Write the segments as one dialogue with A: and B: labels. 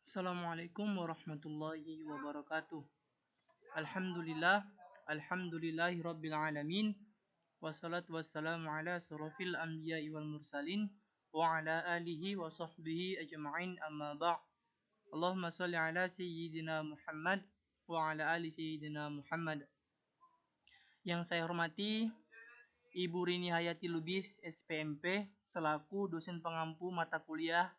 A: Assalamualaikum warahmatullahi wabarakatuh. Alhamdulillah, alhamdulillahi rabbil alamin. Wassalatu wassalamu ala surafil anbiya'i wal mursalin wa ala alihi wa sahbihi ajma'in amma ba' Allahumma salli ala sayyidina Muhammad wa ala ali sayyidina Muhammad. Yang saya hormati Ibu Rini Hayati Lubis, SPMP, selaku dosen pengampu mata kuliah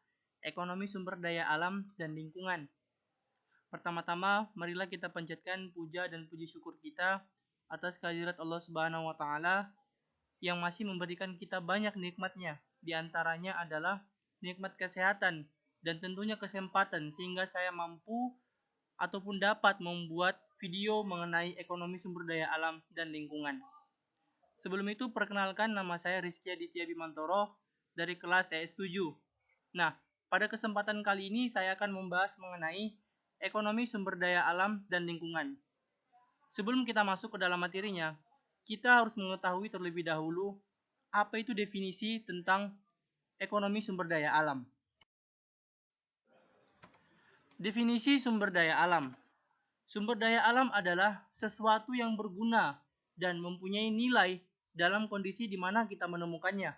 A: Ekonomi Sumber Daya Alam dan Lingkungan. Pertama-tama, marilah kita panjatkan puja dan puji syukur kita atas kehadirat Allah Subhanahu wa taala yang masih memberikan kita banyak nikmatnya. Di antaranya adalah nikmat kesehatan dan tentunya kesempatan sehingga saya mampu ataupun dapat membuat video mengenai ekonomi sumber daya alam dan lingkungan. Sebelum itu, perkenalkan, nama saya Rizky Aditya Bimantoro dari kelas ES7. Nah, pada kesempatan kali ini saya akan membahas mengenai ekonomi sumber daya alam dan lingkungan. Sebelum kita masuk ke dalam materinya, kita harus mengetahui terlebih dahulu apa itu definisi tentang ekonomi sumber daya alam. Definisi sumber daya alam. Sumber daya alam adalah sesuatu yang berguna dan mempunyai nilai dalam kondisi di mana kita menemukannya.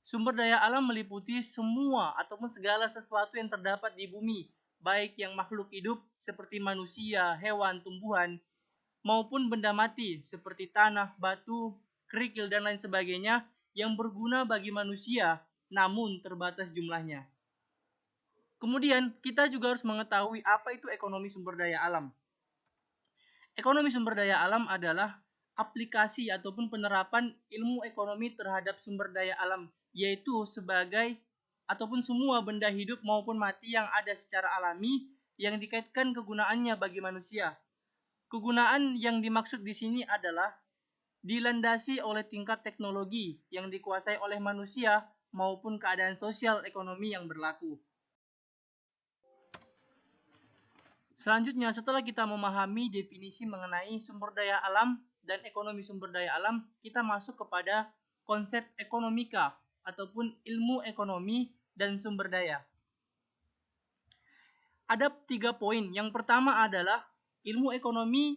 A: Sumber daya alam meliputi semua ataupun segala sesuatu yang terdapat di bumi, baik yang makhluk hidup seperti manusia, hewan, tumbuhan, maupun benda mati seperti tanah, batu, kerikil, dan lain sebagainya yang berguna bagi manusia namun terbatas jumlahnya. Kemudian kita juga harus mengetahui apa itu ekonomi sumber daya alam. Ekonomi sumber daya alam adalah aplikasi ataupun penerapan ilmu ekonomi terhadap sumber daya alam, yaitu sebagai ataupun semua benda hidup maupun mati yang ada secara alami yang dikaitkan kegunaannya bagi manusia. Kegunaan yang dimaksud di sini adalah dilandasi oleh tingkat teknologi yang dikuasai oleh manusia maupun keadaan sosial ekonomi yang berlaku. Selanjutnya, setelah kita memahami definisi mengenai sumber daya alam dan ekonomi sumber daya alam, kita masuk kepada konsep ekonomika ataupun ilmu ekonomi dan sumber daya. Ada 3 poin. Yang pertama adalah ilmu ekonomi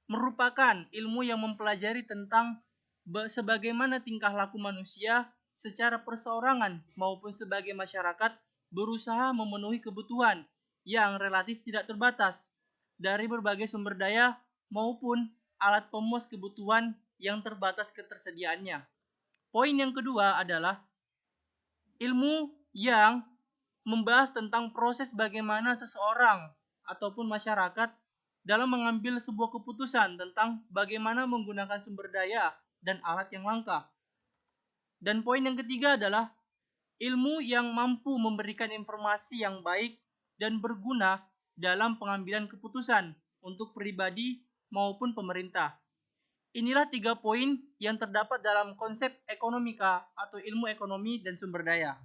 A: merupakan ilmu yang mempelajari tentang sebagaimana tingkah laku manusia secara perseorangan maupun sebagai masyarakat berusaha memenuhi kebutuhan yang relatif tidak terbatas dari berbagai sumber daya maupun alat pemuas kebutuhan yang terbatas ketersediaannya. Poin yang kedua adalah ilmu yang membahas tentang proses bagaimana seseorang ataupun masyarakat dalam mengambil sebuah keputusan tentang bagaimana menggunakan sumber daya dan alat yang langka. Dan poin yang ketiga adalah ilmu yang mampu memberikan informasi yang baik dan berguna dalam pengambilan keputusan untuk pribadi maupun pemerintah. Inilah 3 poin yang terdapat dalam konsep ekonomika atau ilmu ekonomi dan sumber daya.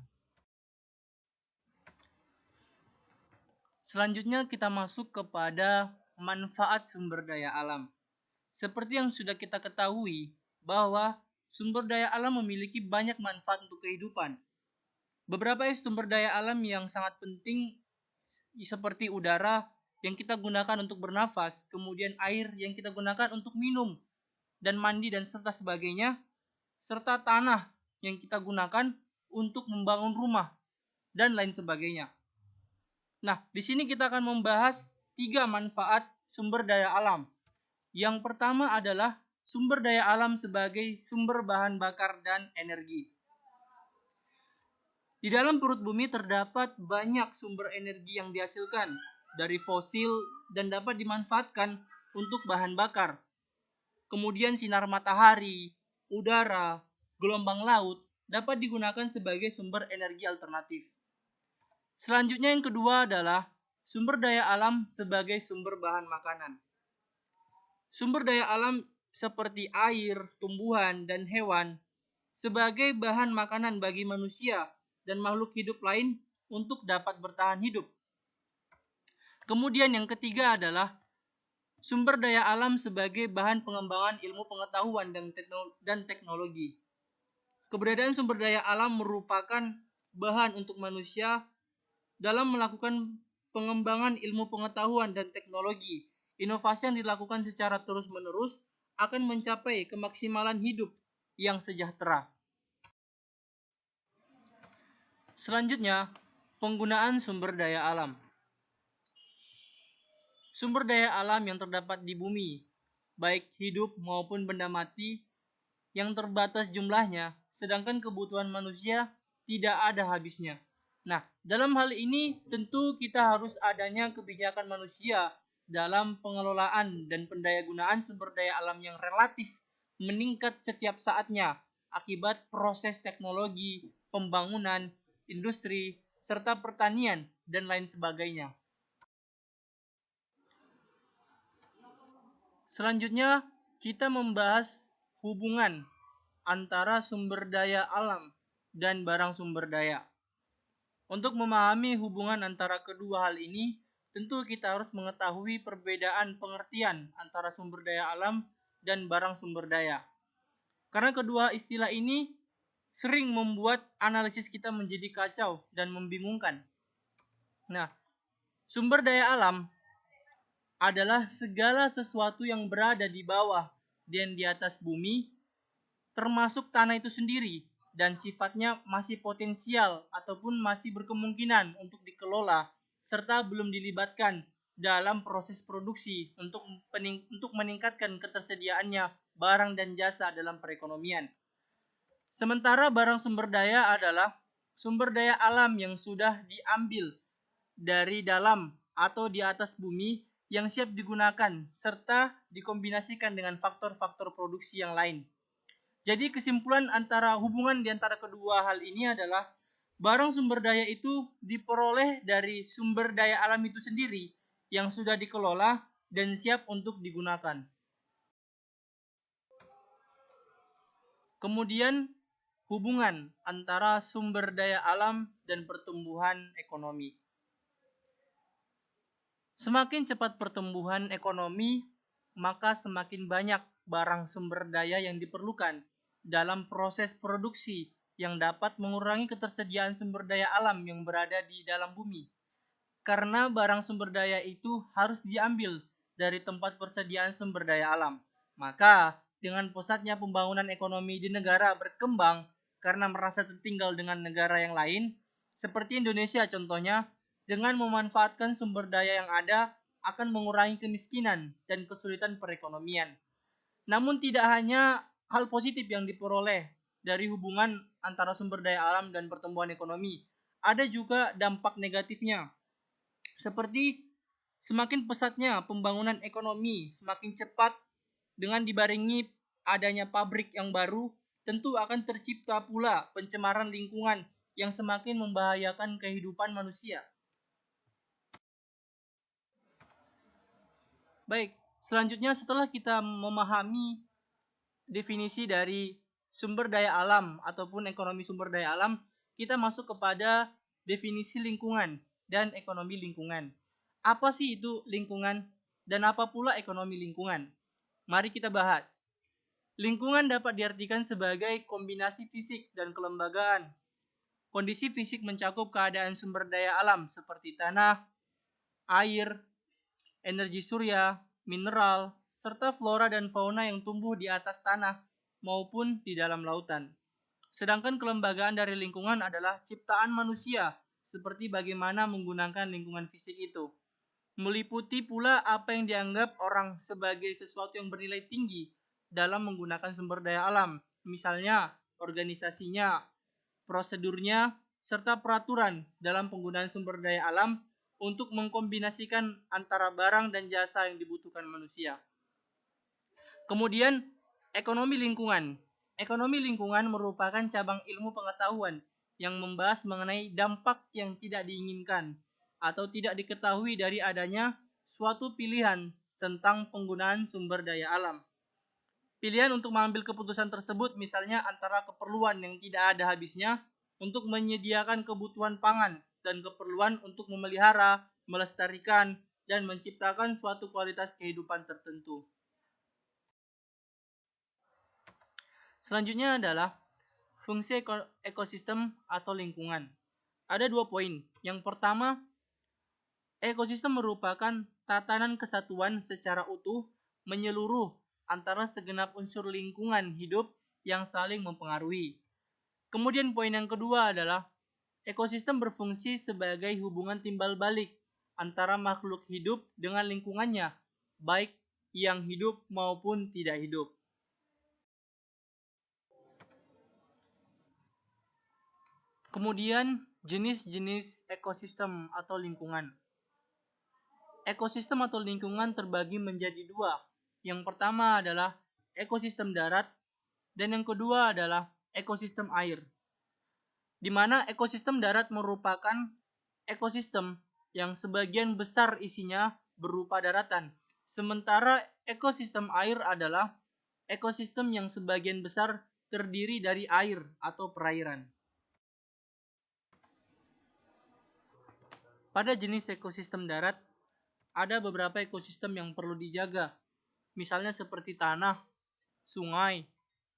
A: Selanjutnya kita masuk kepada manfaat sumber daya alam. Seperti yang sudah kita ketahui bahwa sumber daya alam memiliki banyak manfaat untuk kehidupan. Beberapa sumber daya alam yang sangat penting seperti udara yang kita gunakan untuk bernafas, kemudian air yang kita gunakan untuk minum dan mandi dan serta sebagainya, serta tanah yang kita gunakan untuk membangun rumah dan lain sebagainya. Nah, di sini kita akan membahas 3 manfaat sumber daya alam. Yang pertama adalah sumber daya alam sebagai sumber bahan bakar dan energi. Di dalam perut bumi terdapat banyak sumber energi yang dihasilkan dari fosil dan dapat dimanfaatkan untuk bahan bakar. Kemudian sinar matahari, udara, gelombang laut dapat digunakan sebagai sumber energi alternatif. Selanjutnya yang kedua adalah sumber daya alam sebagai sumber bahan makanan. Sumber daya alam seperti air, tumbuhan, dan hewan sebagai bahan makanan bagi manusia dan makhluk hidup lain untuk dapat bertahan hidup. Kemudian yang ketiga adalah sumber daya alam sebagai bahan pengembangan ilmu pengetahuan dan teknologi. Keberadaan sumber daya alam merupakan bahan untuk manusia dalam melakukan pengembangan ilmu pengetahuan dan teknologi, inovasi yang dilakukan secara terus-menerus akan mencapai kemaksimalan hidup yang sejahtera. Selanjutnya, penggunaan sumber daya alam. Sumber daya alam yang terdapat di bumi, baik hidup maupun benda mati, yang terbatas jumlahnya, sedangkan kebutuhan manusia tidak ada habisnya. Nah, dalam hal ini tentu kita harus adanya kebijakan manusia dalam pengelolaan dan pendayagunaan sumber daya alam yang relatif meningkat setiap saatnya akibat proses teknologi, pembangunan, industri, serta pertanian, dan lain sebagainya. Selanjutnya, kita membahas hubungan antara sumber daya alam dan barang sumber daya. Untuk memahami hubungan antara kedua hal ini, tentu kita harus mengetahui perbedaan pengertian antara sumber daya alam dan barang sumber daya. Karena kedua istilah ini sering membuat analisis kita menjadi kacau dan membingungkan. Nah, sumber daya alam adalah segala sesuatu yang berada di bawah dan di atas bumi, termasuk tanah itu sendiri, dan sifatnya masih potensial ataupun masih berkemungkinan untuk dikelola, serta belum dilibatkan dalam proses produksi untuk meningkatkan ketersediaannya barang dan jasa dalam perekonomian. Sementara barang sumber daya adalah sumber daya alam yang sudah diambil dari dalam atau di atas bumi yang siap digunakan serta dikombinasikan dengan faktor-faktor produksi yang lain. Jadi kesimpulan antara hubungan di antara kedua hal ini adalah barang sumber daya itu diperoleh dari sumber daya alam itu sendiri yang sudah dikelola dan siap untuk digunakan. Kemudian hubungan antara sumber daya alam dan pertumbuhan ekonomi. Semakin cepat pertumbuhan ekonomi, maka semakin banyak barang sumber daya yang diperlukan dalam proses produksi yang dapat mengurangi ketersediaan sumber daya alam yang berada di dalam bumi. Karena barang sumber daya itu harus diambil dari tempat persediaan sumber daya alam. Maka, dengan pesatnya pembangunan ekonomi di negara berkembang karena merasa tertinggal dengan negara yang lain, seperti Indonesia contohnya, dengan memanfaatkan sumber daya yang ada akan mengurangi kemiskinan dan kesulitan perekonomian. Namun tidak hanya hal positif yang diperoleh dari hubungan antara sumber daya alam dan pertumbuhan ekonomi, ada juga dampak negatifnya. Seperti semakin pesatnya pembangunan ekonomi, semakin cepat dengan dibarengi adanya pabrik yang baru, tentu akan tercipta pula pencemaran lingkungan yang semakin membahayakan kehidupan manusia. Baik, selanjutnya setelah kita memahami definisi dari sumber daya alam ataupun ekonomi sumber daya alam, kita masuk kepada definisi lingkungan dan ekonomi lingkungan. Apa sih itu lingkungan dan apa pula ekonomi lingkungan? Mari kita bahas. Lingkungan dapat diartikan sebagai kombinasi fisik dan kelembagaan. Kondisi fisik mencakup keadaan sumber daya alam seperti tanah, air, energi surya, mineral, serta flora dan fauna yang tumbuh di atas tanah maupun di dalam lautan. Sedangkan kelembagaan dari lingkungan adalah ciptaan manusia, seperti bagaimana menggunakan lingkungan fisik itu. Meliputi pula apa yang dianggap orang sebagai sesuatu yang bernilai tinggi dalam menggunakan sumber daya alam, misalnya organisasinya, prosedurnya, serta peraturan dalam penggunaan sumber daya alam untuk mengkombinasikan antara barang dan jasa yang dibutuhkan manusia. Kemudian, ekonomi lingkungan. Ekonomi lingkungan merupakan cabang ilmu pengetahuan yang membahas mengenai dampak yang tidak diinginkan atau tidak diketahui dari adanya suatu pilihan tentang penggunaan sumber daya alam. Pilihan untuk mengambil keputusan tersebut misalnya antara keperluan yang tidak ada habisnya untuk menyediakan kebutuhan pangan dan keperluan untuk memelihara, melestarikan, dan menciptakan suatu kualitas kehidupan tertentu. Selanjutnya adalah fungsi ekosistem atau lingkungan. Ada 2 poin. Yang pertama, Ekosistem merupakan tatanan kesatuan secara utuh menyeluruh antara segenap unsur lingkungan hidup yang saling mempengaruhi. Kemudian poin yang kedua adalah ekosistem berfungsi sebagai hubungan timbal balik antara makhluk hidup dengan lingkungannya, baik yang hidup maupun tidak hidup. Kemudian jenis-jenis ekosistem atau lingkungan. Ekosistem atau lingkungan terbagi menjadi dua. Yang pertama adalah ekosistem darat dan yang kedua adalah ekosistem air. Di mana ekosistem darat merupakan ekosistem yang sebagian besar isinya berupa daratan. Sementara ekosistem air adalah ekosistem yang sebagian besar terdiri dari air atau perairan. Pada jenis ekosistem darat, ada beberapa ekosistem yang perlu dijaga, misalnya seperti tanah, sungai,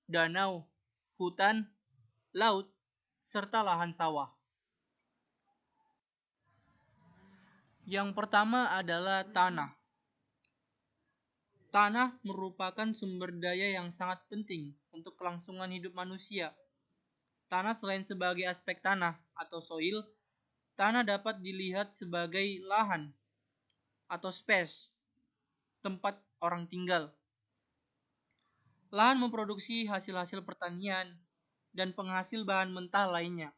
A: danau, hutan, laut, serta lahan sawah. Yang pertama adalah tanah. Tanah merupakan sumber daya yang sangat penting untuk kelangsungan hidup manusia. Tanah selain sebagai aspek tanah atau soil, tanah dapat dilihat sebagai lahan atau space, tempat orang tinggal. Lahan memproduksi hasil-hasil pertanian dan penghasil bahan mentah lainnya.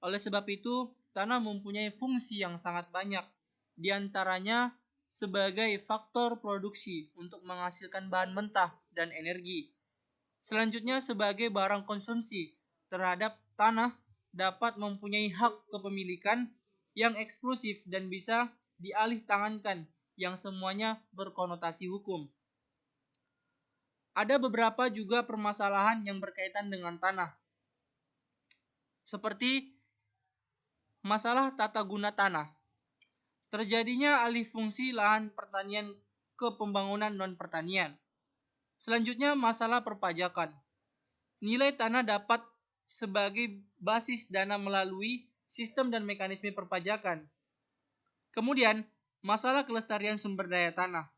A: Oleh sebab itu, tanah mempunyai fungsi yang sangat banyak, di antaranya sebagai faktor produksi untuk menghasilkan bahan mentah dan energi. Selanjutnya, sebagai barang konsumsi terhadap tanah dapat mempunyai hak kepemilikan yang eksklusif dan bisa dialih tangankan, yang semuanya berkonotasi hukum. Ada beberapa juga permasalahan yang berkaitan dengan tanah, seperti masalah tata guna tanah. Terjadinya alih fungsi lahan pertanian ke pembangunan non-pertanian. Selanjutnya, masalah perpajakan. Nilai tanah dapat sebagai basis dana melalui sistem dan mekanisme perpajakan. Kemudian, masalah kelestarian sumber daya tanah.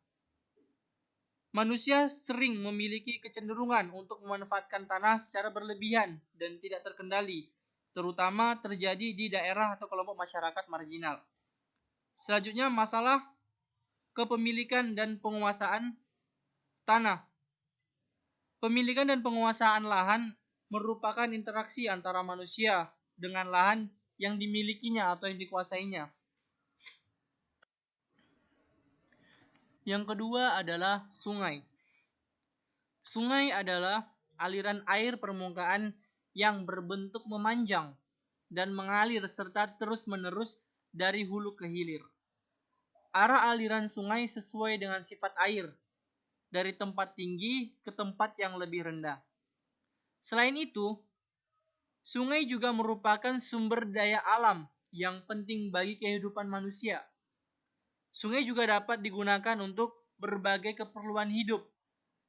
A: Manusia sering memiliki kecenderungan untuk memanfaatkan tanah secara berlebihan dan tidak terkendali, terutama terjadi di daerah atau kelompok masyarakat marginal. Selanjutnya, masalah kepemilikan dan penguasaan tanah. Pemilikan dan penguasaan lahan merupakan interaksi antara manusia dengan lahan yang dimilikinya atau yang dikuasainya. Yang kedua adalah sungai. Sungai adalah aliran air permukaan yang berbentuk memanjang dan mengalir serta terus-menerus dari hulu ke hilir. Arah aliran sungai sesuai dengan sifat air, dari tempat tinggi ke tempat yang lebih rendah. Selain itu, sungai juga merupakan sumber daya alam yang penting bagi kehidupan manusia. Sungai juga dapat digunakan untuk berbagai keperluan hidup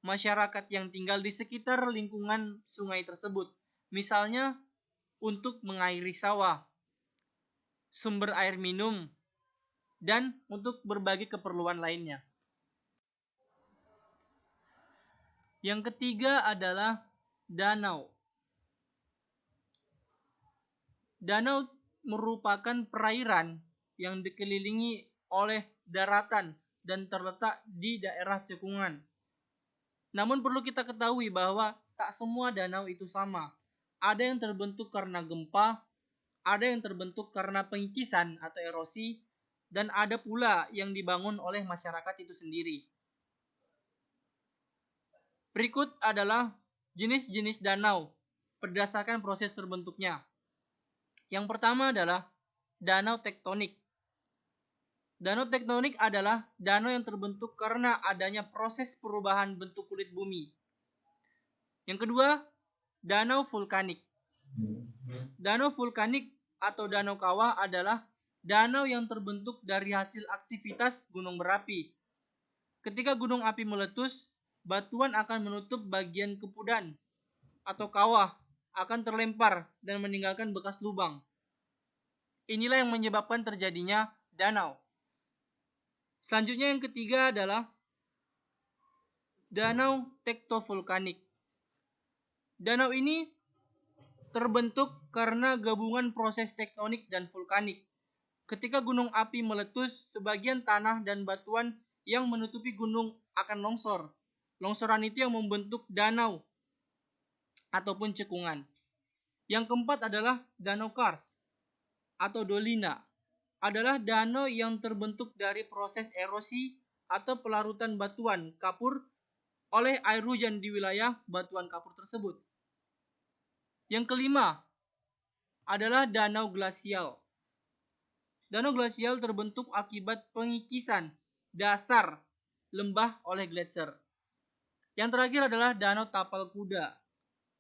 A: masyarakat yang tinggal di sekitar lingkungan sungai tersebut. Misalnya untuk mengairi sawah, sumber air minum, dan untuk berbagai keperluan lainnya. Yang ketiga adalah danau. Danau merupakan perairan yang dikelilingi oleh daratan dan terletak di daerah cekungan. Namun perlu kita ketahui bahwa tak semua danau itu sama. Ada yang terbentuk karena gempa, ada yang terbentuk karena pengikisan atau erosi, dan ada pula yang dibangun oleh masyarakat itu sendiri. Berikut adalah jenis-jenis danau berdasarkan proses terbentuknya. Yang pertama adalah danau tektonik. Danau tektonik adalah danau yang terbentuk karena adanya proses perubahan bentuk kulit bumi. Yang kedua, danau vulkanik. Danau vulkanik atau danau kawah adalah danau yang terbentuk dari hasil aktivitas gunung berapi. Ketika gunung api meletus, batuan akan menutup bagian kepudan atau kawah akan terlempar dan meninggalkan bekas lubang. Inilah yang menyebabkan terjadinya danau. Selanjutnya yang ketiga adalah danau tektovulkanik. Danau ini terbentuk karena gabungan proses tektonik dan vulkanik. Ketika gunung api meletus, sebagian tanah dan batuan yang menutupi gunung akan longsor. Longsoran itu yang membentuk danau ataupun cekungan. Yang keempat adalah danau kars atau dolina. Adalah danau yang terbentuk dari proses erosi atau pelarutan batuan kapur oleh air hujan di wilayah batuan kapur tersebut. Yang kelima adalah danau glasial. Danau glasial terbentuk akibat pengikisan dasar lembah oleh gletser. Yang terakhir adalah danau tapal kuda.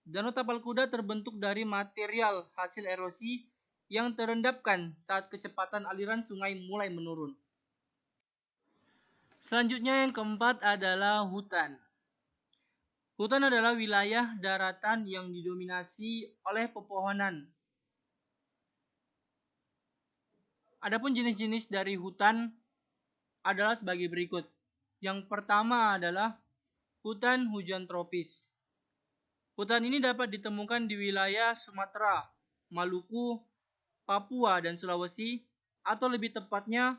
A: Danau tapal kuda terbentuk dari material hasil erosi yang terendapkan saat kecepatan aliran sungai mulai menurun. Selanjutnya yang keempat adalah hutan. Hutan adalah wilayah daratan yang didominasi oleh pepohonan. Adapun jenis-jenis dari hutan adalah sebagai berikut. Yang pertama adalah hutan hujan tropis. Hutan ini dapat ditemukan di wilayah Sumatera, Maluku, Papua, dan Sulawesi, atau lebih tepatnya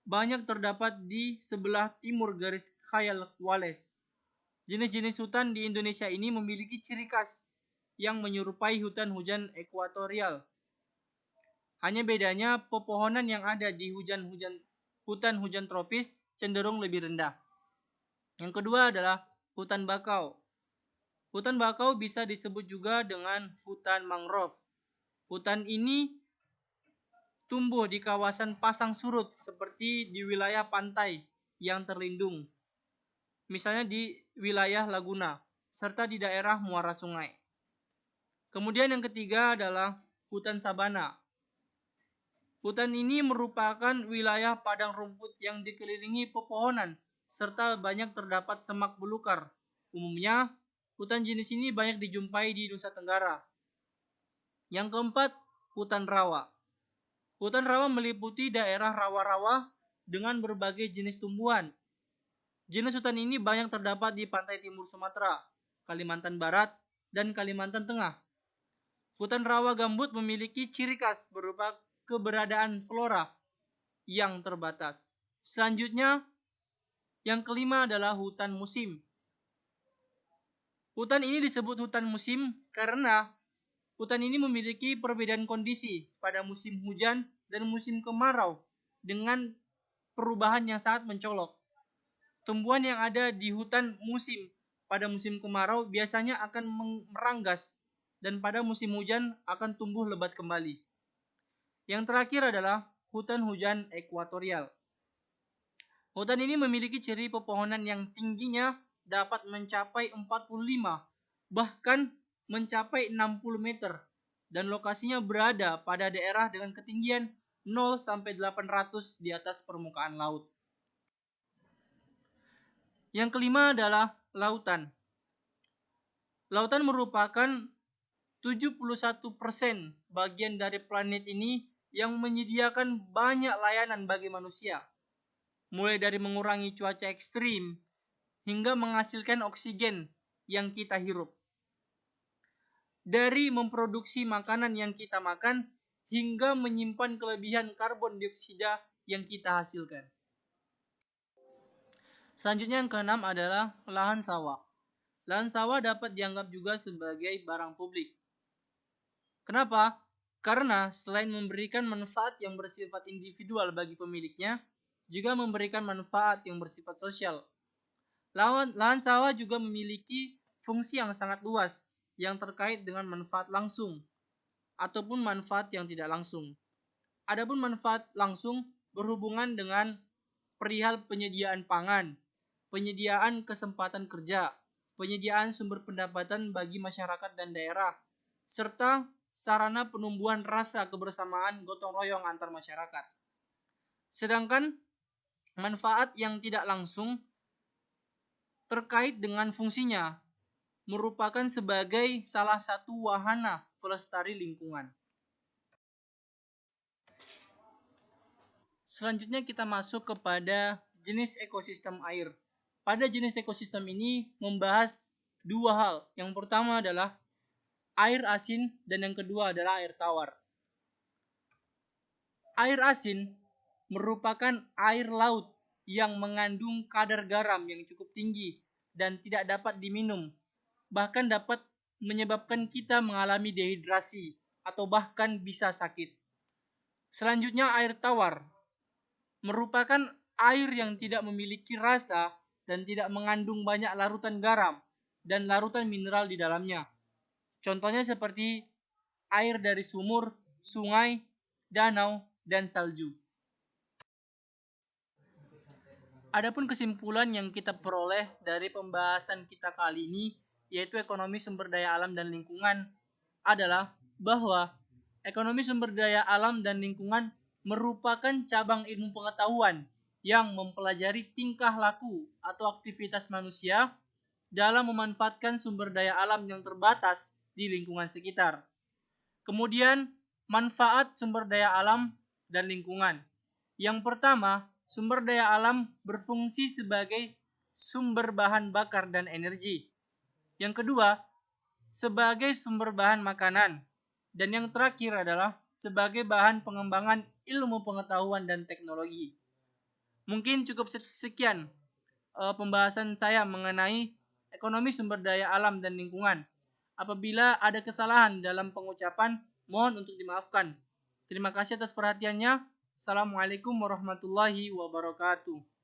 A: banyak terdapat di sebelah timur garis khayal Wallace. Jenis-jenis hutan di Indonesia ini memiliki ciri khas yang menyerupai hutan hujan ekuatorial. Hanya bedanya pepohonan yang ada di hutan hujan tropis cenderung lebih rendah. Yang kedua adalah hutan bakau. Hutan bakau bisa disebut juga dengan hutan mangrove. Hutan ini tumbuh di kawasan pasang surut seperti di wilayah pantai yang terlindung. Misalnya di wilayah Laguna, serta di daerah muara sungai. Kemudian yang ketiga adalah hutan sabana. Hutan ini merupakan wilayah padang rumput yang dikelilingi pepohonan, serta banyak terdapat semak belukar. Umumnya, hutan jenis ini banyak dijumpai di Nusa Tenggara. Yang keempat, hutan rawa. Hutan rawa meliputi daerah rawa-rawa dengan berbagai jenis tumbuhan. Jenis hutan ini banyak terdapat di pantai timur Sumatera, Kalimantan Barat, dan Kalimantan Tengah. Hutan rawa gambut memiliki ciri khas berupa keberadaan flora yang terbatas. Selanjutnya, yang kelima adalah hutan musim. Hutan ini disebut hutan musim karena hutan ini memiliki perbedaan kondisi pada musim hujan dan musim kemarau dengan perubahan yang sangat mencolok. Tumbuhan yang ada di hutan musim pada musim kemarau biasanya akan meranggas dan pada musim hujan akan tumbuh lebat kembali. Yang terakhir adalah hutan hujan ekuatorial. Hutan ini memiliki ciri pepohonan yang tingginya dapat mencapai 45 bahkan mencapai 60 meter dan lokasinya berada pada daerah dengan ketinggian 0 sampai 800 di atas permukaan laut. Yang kelima adalah lautan. Lautan merupakan 71% bagian dari planet ini yang menyediakan banyak layanan bagi manusia. Mulai dari mengurangi cuaca ekstrim hingga menghasilkan oksigen yang kita hirup. Dari memproduksi makanan yang kita makan hingga menyimpan kelebihan karbon dioksida yang kita hasilkan. Selanjutnya yang keenam adalah lahan sawah. Lahan sawah dapat dianggap juga sebagai barang publik. Kenapa? Karena selain memberikan manfaat yang bersifat individual bagi pemiliknya, juga memberikan manfaat yang bersifat sosial. Lahan sawah juga memiliki fungsi yang sangat luas yang terkait dengan manfaat langsung ataupun manfaat yang tidak langsung. Adapun manfaat langsung berhubungan dengan perihal penyediaan pangan, penyediaan kesempatan kerja, penyediaan sumber pendapatan bagi masyarakat dan daerah, serta sarana penumbuhan rasa kebersamaan gotong royong antar masyarakat. Sedangkan manfaat yang tidak langsung terkait dengan fungsinya merupakan sebagai salah satu wahana pelestari lingkungan. Selanjutnya kita masuk kepada jenis ekosistem air. Pada jenis ekosistem ini membahas dua hal. Yang pertama adalah air asin dan yang kedua adalah air tawar. Air asin merupakan air laut yang mengandung kadar garam yang cukup tinggi dan tidak dapat diminum. Bahkan dapat menyebabkan kita mengalami dehidrasi atau bahkan bisa sakit. Selanjutnya air tawar merupakan air yang tidak memiliki rasa dan tidak mengandung banyak larutan garam dan larutan mineral di dalamnya. Contohnya seperti air dari sumur, sungai, danau, dan salju. Adapun kesimpulan yang kita peroleh dari pembahasan kita kali ini, yaitu ekonomi sumber daya alam dan lingkungan, adalah bahwa ekonomi sumber daya alam dan lingkungan merupakan cabang ilmu pengetahuan yang mempelajari tingkah laku atau aktivitas manusia dalam memanfaatkan sumber daya alam yang terbatas di lingkungan sekitar. Kemudian, manfaat sumber daya alam dan lingkungan. Yang pertama, sumber daya alam berfungsi sebagai sumber bahan bakar dan energi. Yang kedua, sebagai sumber bahan makanan. Dan yang terakhir adalah sebagai bahan pengembangan ilmu pengetahuan dan teknologi. Mungkin cukup sekian pembahasan saya mengenai ekonomi sumber daya alam dan lingkungan. Apabila ada kesalahan dalam pengucapan, mohon untuk dimaafkan. Terima kasih atas perhatiannya. Assalamualaikum warahmatullahi wabarakatuh.